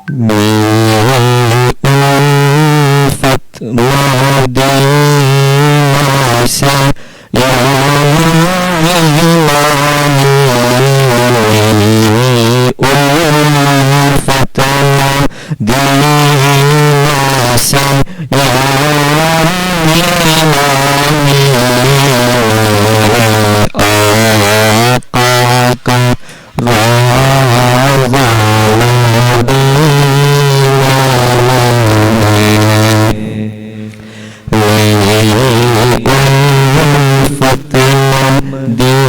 میری الفت مدینے سے یا الفت مدینے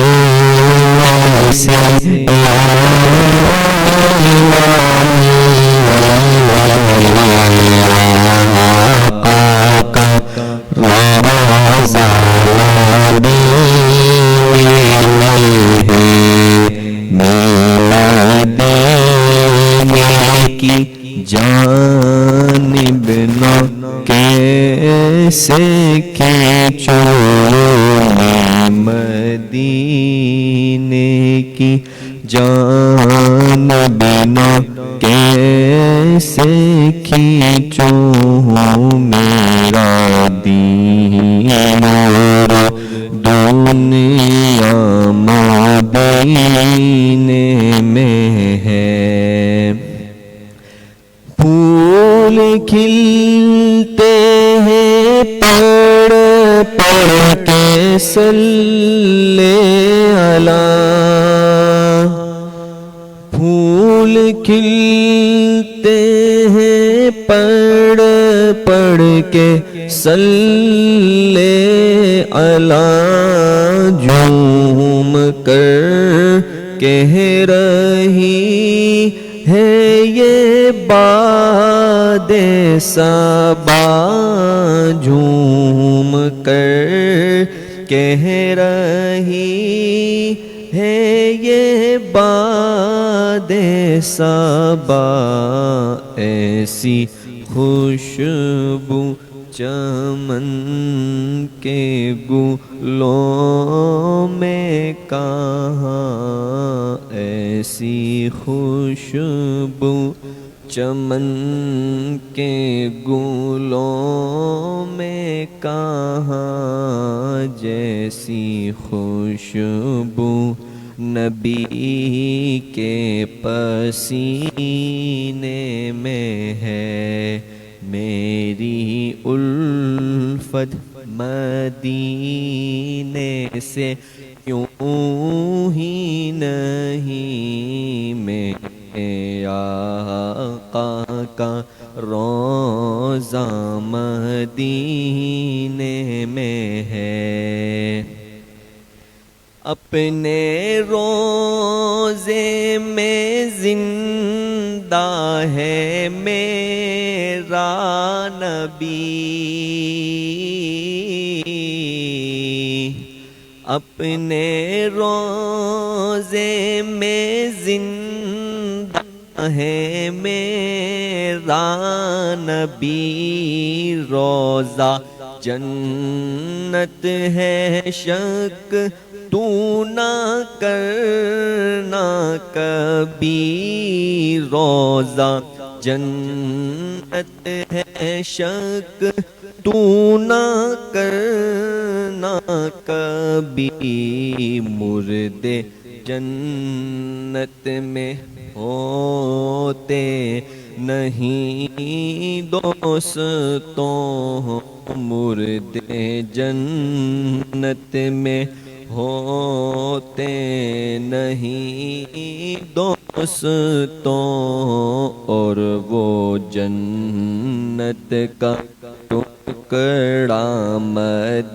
سے یا آقا کا روضہ الفت مدینے سے آقا کا روضہ کی جانب نہ کیسے کھینچو مدینے کی جانب نہ کیسے کھینچو میرا دین اور دنیا مدینے میں ہے پھول کھلتے ہیں پڑھ پڑھ کے صلی علی پھول کھلتے ہیں پڑھ پڑھ کے صلی علی جھوم کر کہہ رہی ہے یہ باد صبا جھوم کر کہہ رہی ہے یہ باد صبا ایسی خوشبو چمن کے گلوں میں کہاں ایسی خوشبو چمن کے گلوں میں کہاں جیسی خوشبو نبی کے پسینے میں ہے میری الفت مدینے سے کیوں ہی نہیں میرے آقا کا روضہ مدینے میں ہے اپنے روضے میں زندہ ہے میرا نبی اپنے روضے میں زندہ ہے میرا نبی روضہ جنت ہے شک تو نہ کرنا کبھی روضہ جنت ہے شک تو نہ کرنا کبھی مردے جنت میں ہوتے نہیں دوستوں مردے جنت میں ہوتے نہیں دوستوں اور وہ جنت کا ٹکڑا مدینے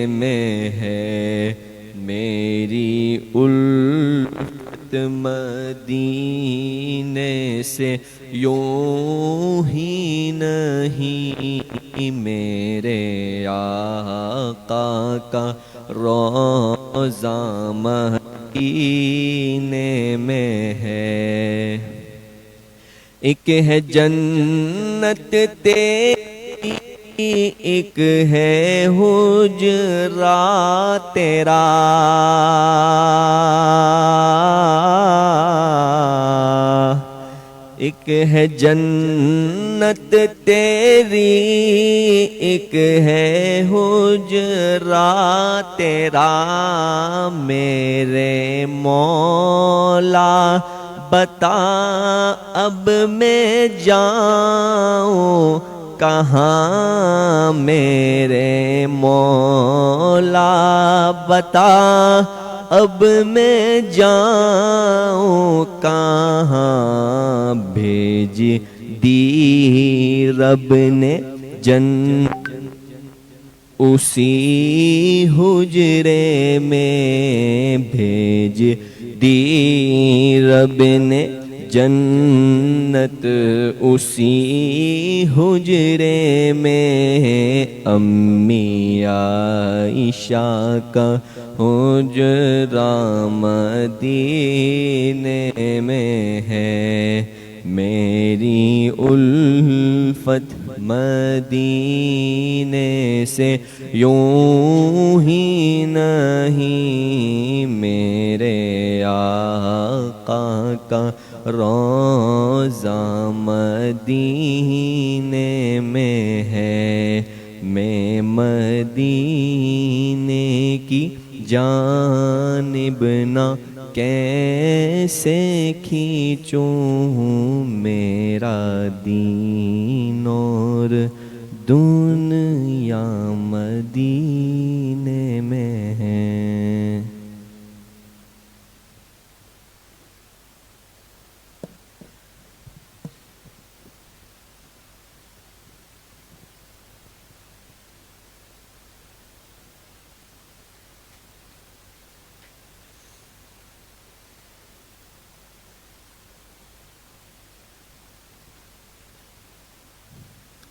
میں ہے میری الفت مدینے سے یوں ہی نہیں میرے آقا کا روضہ مدینے میں ہے ایک ہے جنت تیری ایک ہے حجرا تیرا ایک ہے جنت تیری، ایک ہے حجرا تیرا، میرے مولا بتا اب میں جاؤں کہاں، میرے مولا بتا اب میں جاؤں کہاں، بھیج دی رب نے اسی حجرے میں، بھیج دی رب نے جنت اسی حجرے میں، امی عائشہ کا حجرہ مدینے میں ہے، میری الفت مدینے سے یوں ہی نہیں، میرے آقا کا روضہ مدینے میں ہے، میں مدینے کی جانب نہ کیسے کھینچوں، میرا دین اور دنیا مدینے میں ہے۔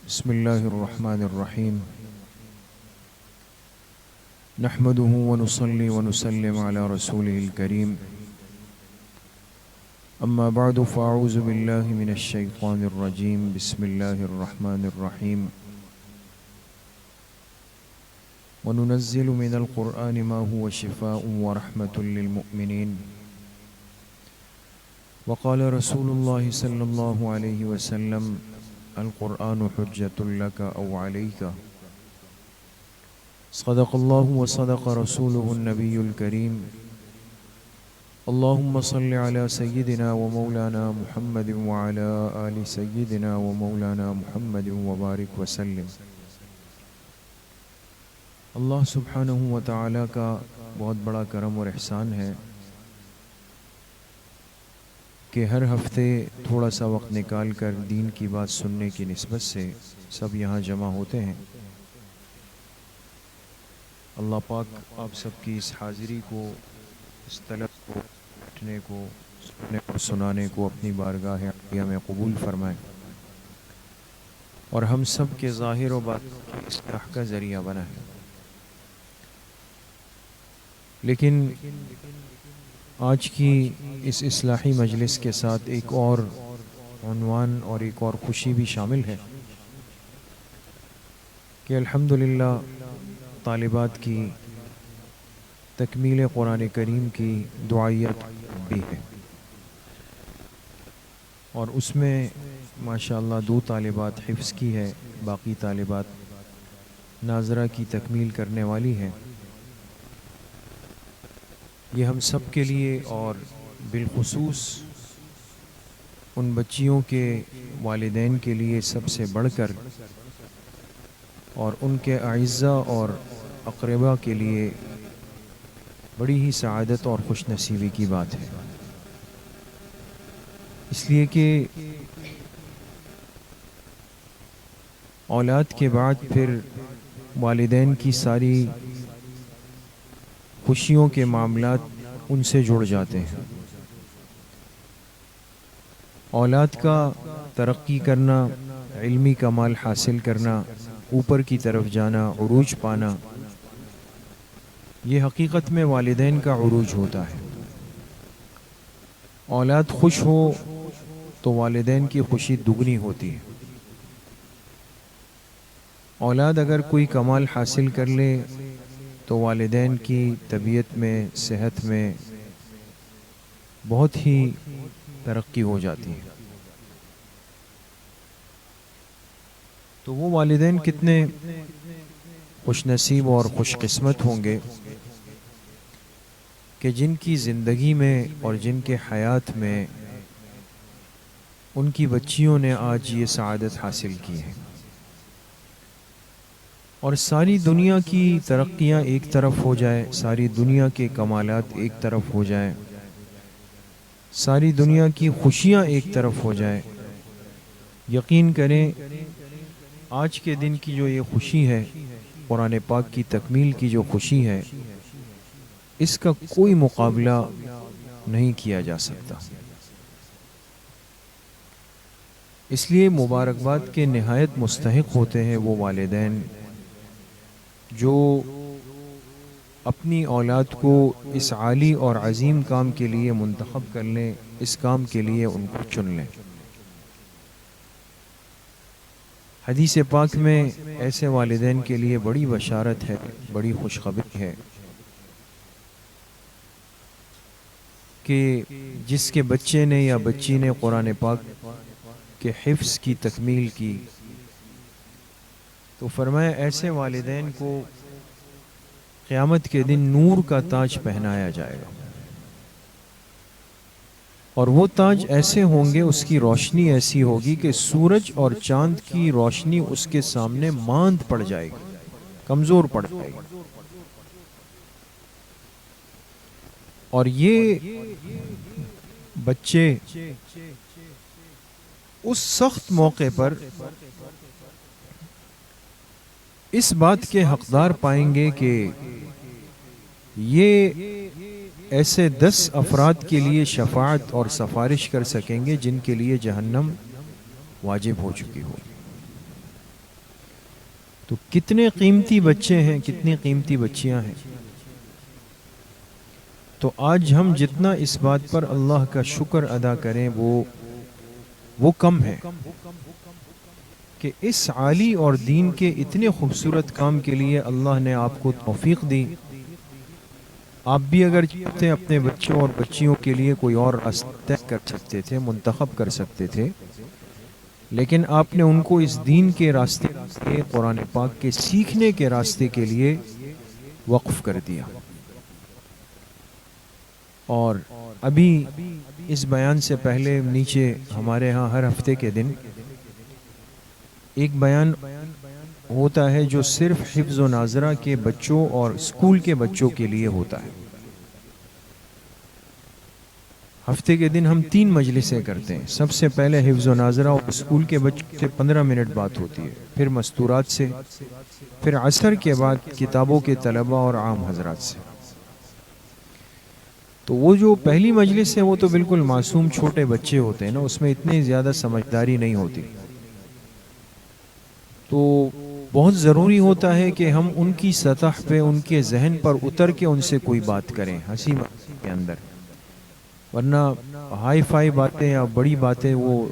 بسم اللہ الرحمن الرحیم، نحمده ونصلي ونسلم على رسوله الكريم، اما بعد فاعوذ باللہ من الشیطان الرجیم، بسم اللہ الرحمن الرحیم، وننزل من القرآن ما هو شفاء ورحمة للمؤمنین، وقال رسول اللہ صلی اللہ علیہ وسلم القرآن حجت لک او علیک، صدق اللہ وصدق رسولہ النبی الکریم، اللہم صل علی سیدنا ومولانا محمد وعلی آل سیدنا ومولانا محمد وبارک وسلم۔ اللہ سبحانہ وتعالی کا بہت بڑا کرم اور احسان ہے کہ ہر ہفتے تھوڑا سا وقت نکال کر دین کی بات سننے کی نسبت سے سب یہاں جمع ہوتے ہیں۔ اللہ پاک آپ سب کی اس حاضری کو، اس طلب کو، بیٹھنے کو، سننے اور سنانے کو اپنی بارگاہ عالیہ میں قبول فرمائے، اور ہم سب کے ظاہر و باطن کی اصلاح کا ذریعہ بنائے۔ لیکن آج کی اس اصلاحی مجلس کے ساتھ ایک اور عنوان اور ایک اور خوشی بھی شامل ہے کہ الحمدللہ طالبات کی تکمیل قرآن کریم کی دعائیت بھی ہے، اور اس میں ماشاءاللہ 2 طالبات حفظ کی ہے، باقی طالبات ناظرہ کی تکمیل کرنے والی ہیں۔ یہ ہم سب کے لیے اور بالخصوص ان بچیوں کے والدین کے لیے سب سے بڑھ کر، اور ان کے اعزہ اور اقربا کے لیے بڑی ہی سعادت اور خوش نصیبی کی بات ہے، اس لیے کہ اولاد کے بعد پھر والدین کی ساری خوشیوں کے معاملات ان سے جڑ جاتے ہیں۔ اولاد کا ترقی کرنا، علمی کمال حاصل کرنا، اوپر کی طرف جانا، عروج پانا، یہ حقیقت میں والدین کا عروج ہوتا ہے۔ اولاد خوش ہو تو والدین کی خوشی دگنی ہوتی ہے۔ اولاد اگر کوئی کمال حاصل کر لے تو والدین کی طبیعت میں، صحت میں بہت ہی ترقی ہو جاتی ہے۔ تو وہ والدین کتنے خوش نصیب اور خوش قسمت ہوں گے کہ جن کی زندگی میں اور جن کے حیات میں ان کی بچیوں نے آج یہ سعادت حاصل کی ہے۔ اور ساری دنیا کی ترقیاں ایک طرف ہو جائے، ساری دنیا کے کمالات ایک طرف ہو جائیں، ساری دنیا کی خوشیاں ایک طرف ہو جائیں، یقین کریں آج کے دن کی جو یہ خوشی ہے، قرآن پاک کی تکمیل کی جو خوشی ہے، اس کا کوئی مقابلہ نہیں کیا جا سکتا۔ اس لیے مبارکباد کے نہایت مستحق ہوتے ہیں وہ والدین جو اپنی اولاد کو اس عالی اور عظیم کام کے لیے منتخب کر لیں، اس کام کے لیے ان کو چن لیں۔ حدیث پاک میں ایسے والدین کے لیے بڑی بشارت ہے، بڑی خوشخبری ہے کہ جس کے بچے نے یا بچی نے قرآن پاک کے حفظ کی تکمیل کی، تو فرمایا ایسے والدین کو قیامت کے دن نور کا تاج پہنایا جائے گا، اور وہ تاج ایسے ہوں گے، اس کی روشنی ایسی ہوگی کہ سورج اور چاند کی روشنی اس کے سامنے ماند پڑ جائے گی، کمزور پڑ جائے گی۔ اور یہ بچے اس سخت موقع پر اس بات کے حقدار پائیں گے کہ یہ ایسے 10 افراد کے لیے شفاعت اور سفارش کر سکیں گے جن کے لیے جہنم واجب ہو چکی ہو۔ تو کتنے قیمتی بچے ہیں، کتنی قیمتی بچیاں ہیں۔ تو آج ہم جتنا اس بات پر اللہ کا شکر ادا کریں وہ کم ہے کہ اس عالی اور دین کے اتنے خوبصورت کام کے لیے اللہ نے آپ کو توفیق دی۔ آپ بھی اگر چاہتے اپنے بچوں اور بچیوں کے لیے کوئی اور راستہ طے کر سکتے تھے، منتخب کر سکتے تھے، لیکن آپ نے ان کو اس دین کے راستے کے، قرآن پاک کے سیکھنے کے راستے کے لیے وقف کر دیا۔ اور ابھی اس بیان سے پہلے نیچے ہمارے ہاں ہر ہفتے کے دن ایک بیان ہوتا ہے جو صرف حفظ و ناظرہ کے بچوں اور اسکول کے بچوں کے لیے ہوتا ہے۔ ہفتے کے دن ہم 3 مجلسیں کرتے ہیں۔ سب سے پہلے حفظ و ناظرہ اور اسکول کے بچوں سے 15 منٹ بات ہوتی ہے، پھر مستورات سے، پھر عصر کے بعد کتابوں کے طلباء اور عام حضرات سے۔ تو وہ جو پہلی مجلس ہے وہ تو بالکل معصوم چھوٹے بچے ہوتے ہیں نا، اس میں اتنی زیادہ سمجھداری نہیں ہوتی۔ تو بہت ضروری ہوتا ہے کہ ہم ان کی سطح پہ، ان کے ذہن پر اتر کے ان سے کوئی بات کریں ہنسی مذاق کے اندر، ورنہ ہائی فائی باتیں یا بڑی باتیں وہ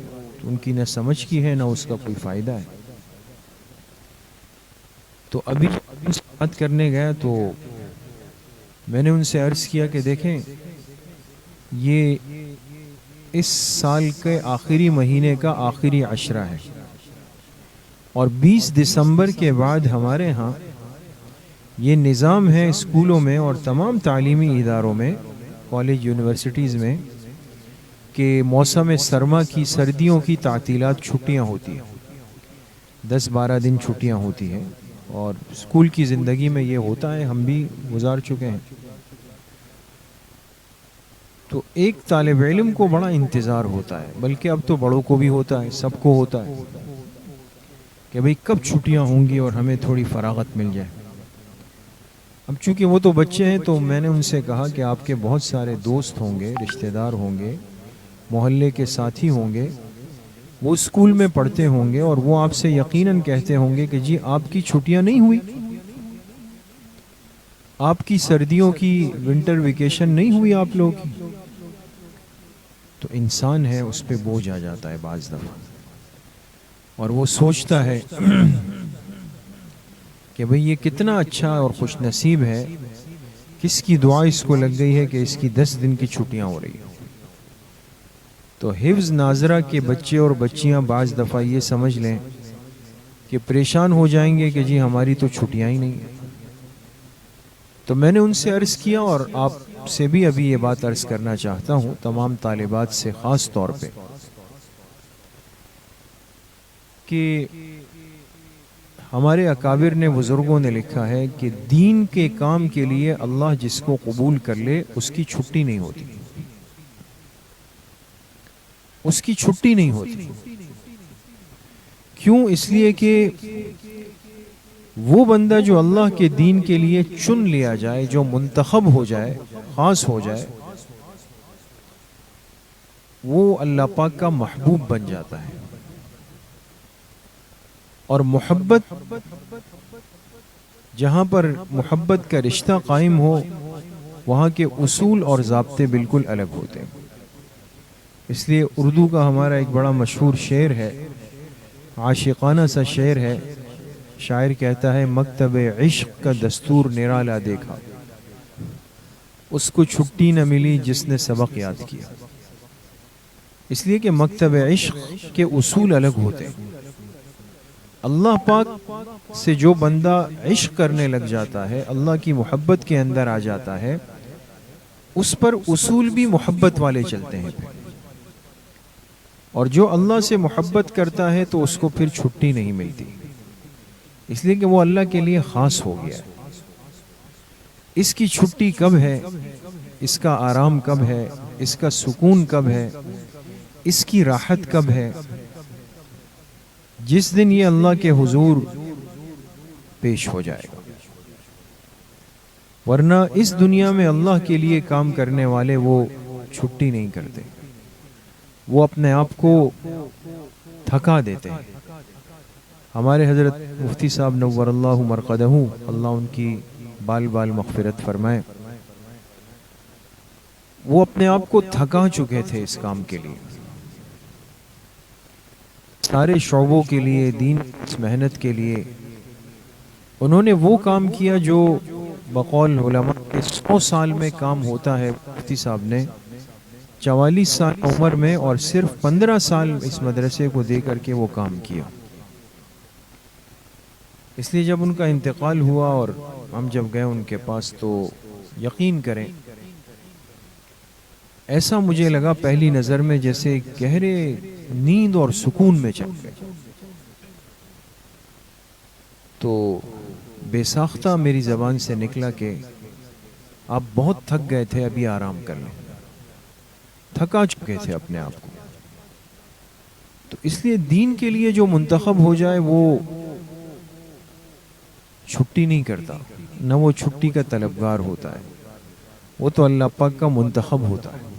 ان کی نہ سمجھ کی ہے نہ اس کا کوئی فائدہ ہے۔ تو ابھی ان سے بات کرنے گیا تو میں نے ان سے عرض کیا کہ دیکھیں یہ اس سال کے آخری مہینے کا آخری عشرہ ہے، اور 20 دسمبر کے بعد ہمارے ہاں یہ نظام ہے اسکولوں میں اور تمام تعلیمی اداروں میں، کالج یونیورسٹیز میں، کہ موسم سرما کی، سردیوں کی تعطیلات، چھٹیاں ہوتی ہیں، 10-12 دن چھٹیاں ہوتی ہیں، اور اسکول کی زندگی میں یہ ہوتا ہے، ہم بھی گزار چکے ہیں۔ تو ایک طالب علم کو بڑا انتظار ہوتا ہے، بلکہ اب تو بڑوں کو بھی ہوتا ہے، سب کو ہوتا ہے کہ بھئی کب چھٹیاں ہوں گی اور ہمیں تھوڑی فراغت مل جائے۔ اب چونکہ وہ تو بچے ہیں تو میں نے ان سے کہا کہ آپ کے بہت سارے دوست ہوں گے، رشتہ دار ہوں گے، محلے کے ساتھی ہوں گے، وہ اسکول میں پڑھتے ہوں گے، اور وہ آپ سے یقیناً کہتے ہوں گے کہ جی آپ کی چھٹیاں نہیں ہوئی، آپ کی سردیوں کی ونٹر ویکیشن نہیں ہوئی آپ لوگوں کی۔ تو انسان ہے، اس پہ بوجھ آ جاتا ہے بعض دفعہ، اور وہ سوچتا ہے کہ بھئی یہ کتنا اچھا اور خوش نصیب ہے، کس کی دعا اس کو لگ گئی ہے کہ اس کی 10 دن کی چھٹیاں ہو رہی ہیں۔ تو حفظ ناظرہ کے بچے اور بچیاں بعض دفعہ یہ سمجھ لیں کہ پریشان ہو جائیں گے کہ جی ہماری تو چھٹیاں ہی نہیں ہیں. تو میں نے ان سے عرض کیا اور آپ سے بھی ابھی یہ بات عرض کرنا چاہتا ہوں، تمام طالبات سے خاص طور پہ، کہ ہمارے اکابر نے، بزرگوں نے لکھا ہے کہ دین کے کام کے لیے اللہ جس کو قبول کر لے اس کی چھٹی نہیں ہوتی، اس کی چھٹی نہیں ہوتی. کیوں؟ اس لیے کہ وہ بندہ جو اللہ کے دین کے لیے چن لیا جائے، جو منتخب ہو جائے، خاص ہو جائے، وہ اللہ پاک کا محبوب بن جاتا ہے. اور محبت، جہاں پر محبت کا رشتہ قائم ہو، وہاں کے اصول اور ضابطے بالکل الگ ہوتے ہیں. اس لیے اردو کا ہمارا ایک بڑا مشہور شعر ہے، عاشقانہ سا شعر ہے. شاعر کہتا ہے، مکتب عشق کا دستور نرالا دیکھا، اس کو چھٹی نہ ملی جس نے سبق یاد کیا. اس لیے کہ مکتب عشق کے اصول الگ ہوتے ہیں. اللہ پاک سے جو بندہ عشق کرنے لگ جاتا ہے، اللہ کی محبت کے اندر آ جاتا ہے، اس پر اصول بھی محبت والے چلتے ہیں. اور جو اللہ سے محبت کرتا ہے تو اس کو پھر چھٹی نہیں ملتی، اس لیے کہ وہ اللہ کے لیے خاص ہو گیا ہے. اس کی چھٹی کب ہے، اس کا آرام کب ہے، اس کا سکون کب ہے، اس کی راحت کب ہے؟ جس دن یہ اللہ کے حضور پیش ہو جائے گا. ورنہ اس دنیا میں اللہ کے لیے کام کرنے والے وہ چھٹی نہیں کرتے، وہ اپنے آپ کو تھکا دیتے ہیں. ہمارے حضرت مفتی صاحب نور اللہ مرقدہ، اللہ ان کی بال بال مغفرت فرمائے، وہ اپنے آپ کو تھکا چکے تھے اس کام کے لیے، سارے شعبوں کے لیے، دین اس محنت کے لیے. انہوں نے وہ کام کیا جو بقول علماء کے 100 سال میں کام ہوتا ہے. مفتی صاحب نے 44 سال عمر میں اور صرف 15 سال اس مدرسے کو دے کر کے وہ کام کیا. اس لیے جب ان کا انتقال ہوا اور ہم جب گئے ان کے پاس، تو یقین کریں ایسا مجھے لگا پہلی نظر میں جیسے گہرے نیند اور سکون میں چل گئے. تو بے ساختہ میری زبان سے نکلا کہ آپ بہت تھک گئے تھے، ابھی آرام کر لیں. تھکا چکے تھے اپنے آپ کو. تو اس لیے دین کے لیے جو منتخب ہو جائے وہ چھٹی نہیں کرتا، نہ وہ چھٹی کا طلبگار ہوتا ہے، وہ تو اللہ پاک کا منتخب ہوتا ہے.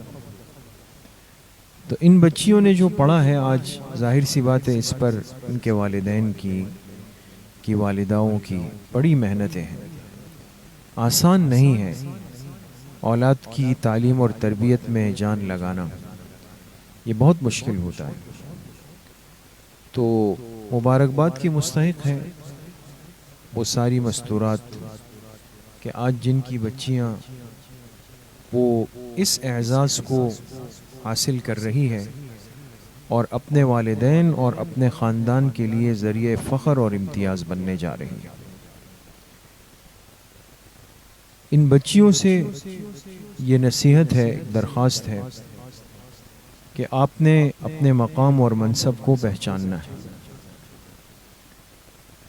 تو ان بچیوں نے جو پڑھا ہے آج، ظاہر سی بات ہے اس پر ان کے والدین کی والداؤں کی بڑی محنتیں ہیں. آسان نہیں ہے اولاد کی تعلیم اور تربیت میں جان لگانا، یہ بہت مشکل ہوتا ہے. تو مبارکباد کی مستحق ہے وہ ساری مستورات کہ آج جن کی بچیاں وہ اس اعزاز کو حاصل کر رہی ہے اور اپنے والدین اور اپنے خاندان کے لیے ذریعہ فخر اور امتیاز بننے جا رہی ہے. ان بچیوں سے یہ نصیحت ہے، درخواست ہے کہ آپ نے اپنے مقام اور منصب کو پہچاننا ہے.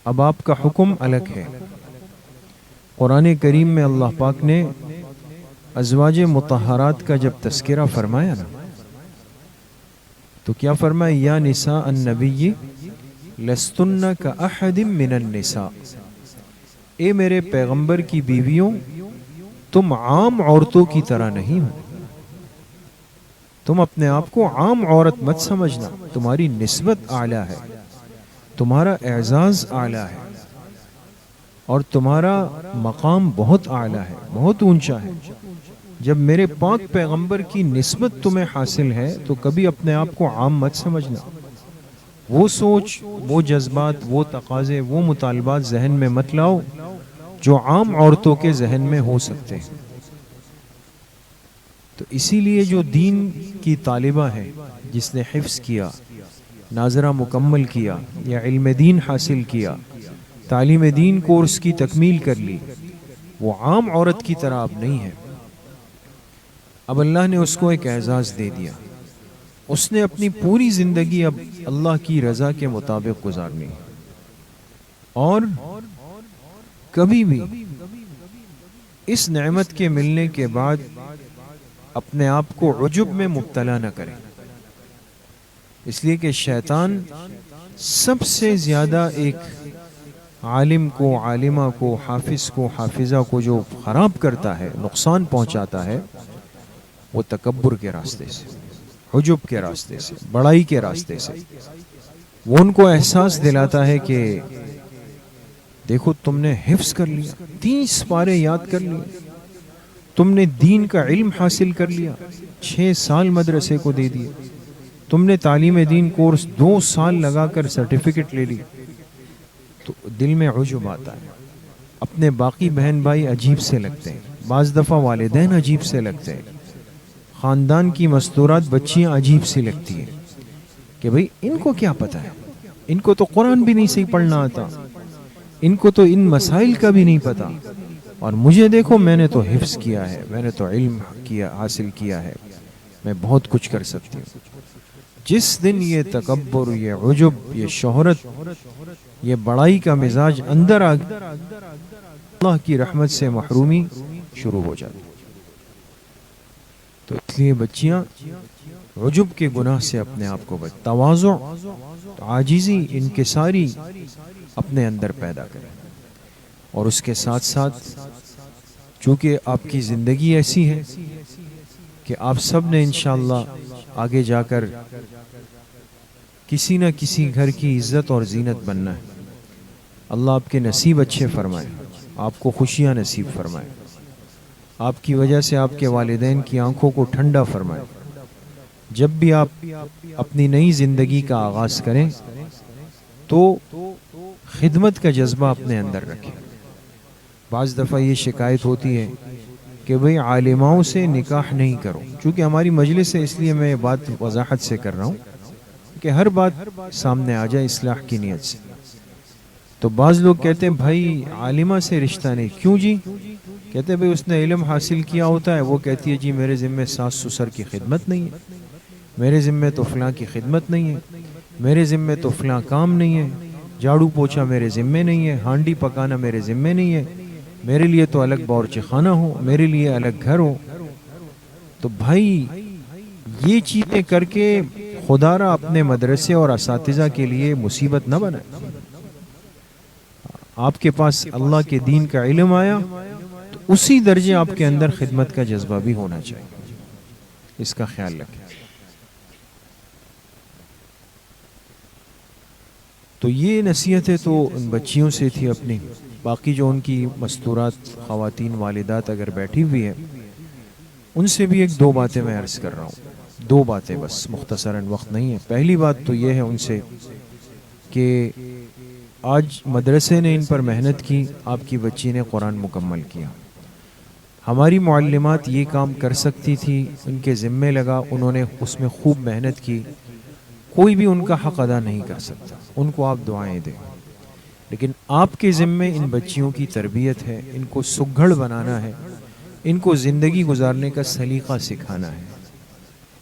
اب آپ کا حکم الگ ہے. قرآن کریم میں اللہ پاک نے ازواج مطہرات کا جب تذکرہ فرمایا نا، تو کیا فرمایا؟ یا نساء النبی لستن کاحد من النساء، اے میرے پیغمبر کی بیویوں تم عام عورتوں کی طرح نہیں ہو. تم اپنے آپ کو عام عورت مت سمجھنا، تمہاری نسبت اعلیٰ ہے، تمہارا اعزاز اعلیٰ ہے، اور تمہارا مقام بہت اعلیٰ ہے، بہت اونچا ہے. جب میرے پاک پیغمبر کی نسبت تمہیں حاصل ہے تو کبھی اپنے آپ کو عام مت سمجھنا. وہ سوچ، وہ جذبات، وہ تقاضے، وہ مطالبات ذہن میں مت لاؤ جو عام عورتوں کے ذہن میں ہو سکتے ہیں. تو اسی لیے جو دین کی طالبہ ہے، جس نے حفظ کیا، ناظرہ مکمل کیا یا علم دین حاصل کیا، تعلیم دین کورس کی تکمیل کر لی، وہ عام عورت کی طرح اب نہیں ہے۔ اب اللہ نے اس کو ایک اعزاز دے دیا، اس نے اپنی پوری زندگی اب اللہ کی رضا کے مطابق گزارنی، اور کبھی بھی اس نعمت کے ملنے کے بعد اپنے آپ کو عجب میں مبتلا نہ کریں، اس لیے کہ شیطان سب سے زیادہ ایک عالم کو، عالمہ کو، حافظ کو، حافظہ کو جو خراب کرتا ہے، نقصان پہنچاتا ہے، وہ تکبر کے راستے سے، عجب کے راستے سے، بڑائی کے راستے سے۔ وہ ان کو احساس دلاتا ہے کہ دیکھو تم نے حفظ کر لیا، 30 پارے یاد کر لیے، تم نے دین کا علم حاصل کر لیا، 6 سال مدرسے کو دے دیے، تم نے تعلیم دین کورس 2 سال لگا کر سرٹیفکیٹ لے لی، تو دل میں عجب آتا ہے۔ اپنے باقی بہن بھائی عجیب سے لگتے ہیں، بعض دفعہ والدین عجیب سے لگتے ہیں، خاندان کی مستورات بچیاں عجیب سی لگتی ہیں کہ بھئی ان کو کیا پتہ ہے، ان کو تو قرآن بھی نہیں صحیح پڑھنا آتا، ان کو تو ان مسائل کا بھی نہیں پتا، اور مجھے دیکھو میں نے تو حفظ کیا ہے، میں نے تو علم حاصل کیا ہے، میں بہت کچھ کر سکتی ہوں۔ جس دن یہ تکبر، یہ عجب، یہ شہرت، یہ بڑائی کا مزاج اندر آ گیا، اللہ کی رحمت سے محرومی شروع ہو جاتی۔ تو اس لیے بچیاں عجب کے گناہ سے اپنے آپ کو تواضع، عاجزی، انکساری اپنے اندر پیدا کریں، اور اس کے ساتھ ساتھ چونکہ آپ کی زندگی ایسی ہے کہ آپ سب نے انشاءاللہ آگے جا کر کسی نہ کسی گھر کی عزت اور زینت بننا ہے۔ اللہ آپ کے نصیب اچھے فرمائے، آپ کو خوشیاں نصیب فرمائے، آپ کی وجہ سے آپ کے والدین کی آنکھوں کو ٹھنڈا فرمائے۔ جب بھی آپ اپنی نئی زندگی کا آغاز کریں تو خدمت کا جذبہ اپنے اندر رکھیں۔ بعض دفعہ یہ شکایت ہوتی ہے کہ بھئی عالماؤں سے نکاح نہیں کرو، چونکہ ہماری مجلس ہے اس لیے میں یہ بات وضاحت سے کر رہا ہوں کہ ہر بات سامنے آ جائے اصلاح کی نیت سے۔ تو بعض لوگ کہتے ہیں بھائی عالمہ سے رشتہ نہیں، کیوں جی؟ کہتے ہیں بھئی اس نے علم حاصل کیا ہوتا ہے، وہ کہتی ہے جی میرے ذمہ ساس سسر کی خدمت نہیں ہے، میرے ذمہ تو فلاں کی خدمت نہیں ہے، میرے ذمہ تو فلاں کام نہیں ہے، جھاڑو پوچھا میرے ذمہ نہیں ہے، ہانڈی پکانا میرے ذمہ نہیں ہے، میرے لیے تو الگ باورچی خانہ ہو، میرے لیے الگ گھر ہو۔ تو بھائی یہ چیزیں کر کے خدا را اپنے مدرسے اور اساتذہ کے لیے مصیبت نہ بنائے۔ آپ کے پاس اللہ کے دین کا علم آیا تو اسی درجے آپ کے اندر خدمت کا جذبہ بھی ہونا چاہیے، اس کا خیال رکھیں۔ تو یہ نصیحتیں تو ان بچیوں سے تھی اپنی، باقی جو ان کی مستورات خواتین والدات اگر بیٹھی ہوئی ہیں ان سے بھی 1-2 باتیں میں عرض کر رہا ہوں، 2 باتیں بس، مختصراً وقت نہیں ہے۔ پہلی بات تو یہ ہے ان سے کہ آج مدرسے نے ان پر محنت کی، آپ کی بچی نے قرآن مکمل کیا۔ ہماری معلمات یہ کام کر سکتی تھی، ان کے ذمے لگا، انہوں نے اس میں خوب محنت کی، کوئی بھی ان کا حق ادا نہیں کر سکتا، ان کو آپ دعائیں دیں، لیکن آپ کے ذمے ان بچیوں کی تربیت ہے، ان کو سگھڑ بنانا ہے، ان کو زندگی گزارنے کا سلیقہ سکھانا ہے،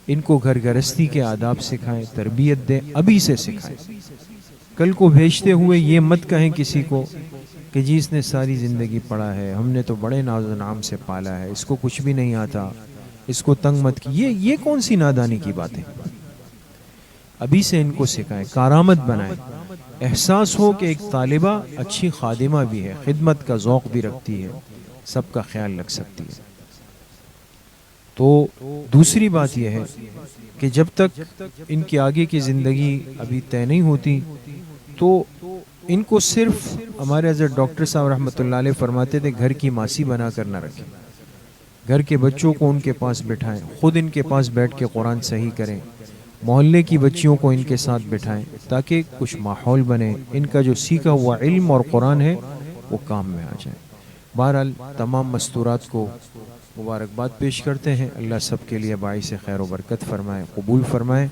ان کو گھر گرستی کے آداب سکھائیں، تربیت دیں، ابھی سے سکھائیں۔ کل کو بھیجتے ہوئے یہ مت کہیں کسی کو کہ جی اس نے ساری زندگی پڑھا ہے، ہم نے تو بڑے ناز و نام سے پالا ہے، اس کو کچھ بھی نہیں آتا، اس کو تنگ مت کی۔ یہ کون سی نادانی کی باتیں؟ ابھی سے ان کو سکھائیں، کارآمد بنائیں، احساس ہو کہ ایک طالبہ اچھی خادمہ بھی ہے، خدمت کا ذوق بھی رکھتی ہے، سب کا خیال رکھ سکتی ہے۔ تو دوسری بات یہ ہے کہ جب تک ان کی آگے کی زندگی ابھی طے نہیں ہوتی تو ان کو صرف ہمارے حضرت ڈاکٹر صاحب رحمۃ اللہ علیہ فرماتے تھے گھر کی ماسی بنا کر نہ رکھیں، گھر کے بچوں کو ان کے پاس بٹھائیں، خود ان کے پاس بیٹھ کے قرآن صحیح کریں، محلے کی بچیوں کو ان کے ساتھ بٹھائیں تاکہ کچھ ماحول بنے، ان کا جو سیکھا ہوا علم اور قرآن ہے وہ کام میں آ جائے۔ بہرحال تمام مستورات کو مبارکباد پیش کرتے ہیں، اللہ سب کے لیے باعث خیر و برکت فرمائے، قبول فرمائے۔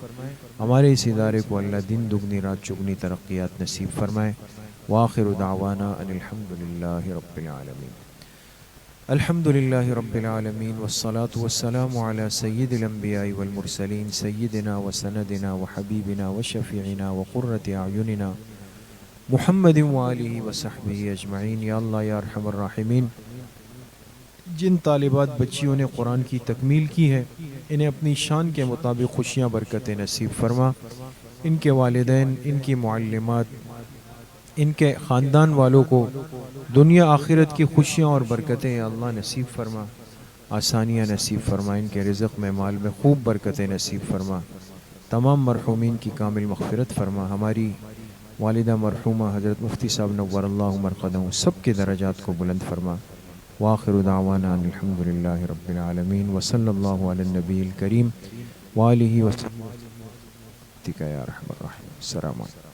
ہمارے اس ادارے کو اللہ دن دگنی رات چگنی ترقیات نصیب فرمائے. وآخر دعوانا ان الحمدللہ رب العالمین. الحمدللہ رب العالمین والصلاة والسلام علی سید الانبیاء والمرسلین سیدنا وسندنا وحبیبنا وشفیعنا وقرۃ اعیننا محمد وآلہ وصحبہ اجمعین. یا اللہ یا ارحم الراحمین، جن طالبات بچیوں نے قرآن کی تکمیل کی ہے انہیں اپنی شان کے مطابق خوشیاں برکتیں نصیب فرما. ان کے والدین، ان کی معلمات، ان کے خاندان والوں کو دنیا آخرت کی خوشیاں اور برکتیں یا اللہ نصیب فرما، آسانیاں نصیب فرما. ان کے رزق میں، مال میں خوب برکتیں نصیب فرما. تمام مرحومین کی کامل مغفرت فرما. ہماری والدہ مرحومہ حضرت مفتی صاحب نور اللہ مرقدہم سب کے درجات کو بلند فرما. وآخر دعوانا ان الحمدللہ رب العالمین وصلی اللہ علی النبی الکریم وآلہ وسلم. یا ارحم الراحمین. السلام علیکم.